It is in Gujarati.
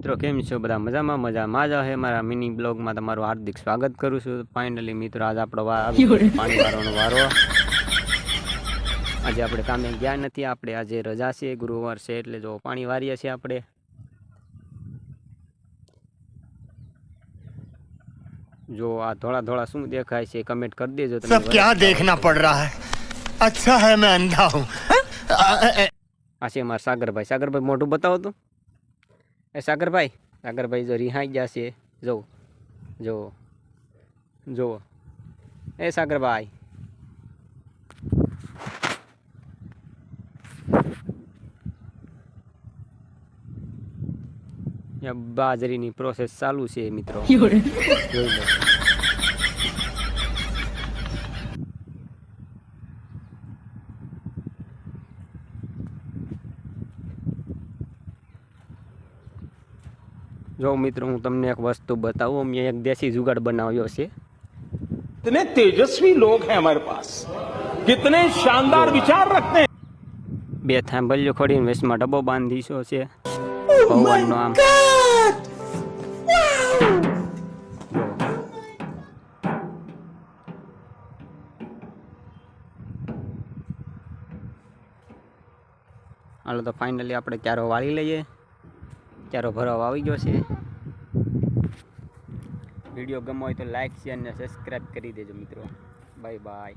મિત્રો કેમ છો બધા મજામાં જ હે। મારા મિની બ્લોગમાં તમારું હાર્દિક સ્વાગત કરું છું। ફાઇનલી મિત્રો આજ આપણો પાણી વાળવાનો વારો। આજે આપણે કામે ગયા નથી, આપણે આજે રજા છે, ગુરુવાર છે, એટલે જો પાણી વારીએ છીએ આપણે। જો આ ધોળા ધોળા શું દેખાય છે કમેન્ટ કરી દેજો તમે। सब क्या देखना पड़ रहा है? अच्छा है मैं अंधा हूँ। આ છે મારા સાગરભાઈ મોઢું બતાવો તો। એ સાગરભાઈ જો રિહાઈ ગયા છે, જો એ સાગરભાઈ બાજરીની પ્રોસેસ ચાલુ છે મિત્રો, જોઈ લો। जो मित्रों हूँ तमने एक वस्तु बताऊँ, मैं एक देसी जुगाड़ बनाव्यो छे। कितने तेजस्वी लोग हैं हमारे पास, कितने शानदार विचार रखते हैं। बे थांभलियो खोडीने वेसमां डब्बो बांधीशो छे पवननो आम। हालो तो फाइनली आपणे क्यारो वाળી लईए। क्यारो भरवा આવી ગયો છે। વિડીયો ગમ્યો હોય તો લાઈક શેર અને સબસ્ક્રાઇબ કરી દેજો મિત્રો। Bye bye.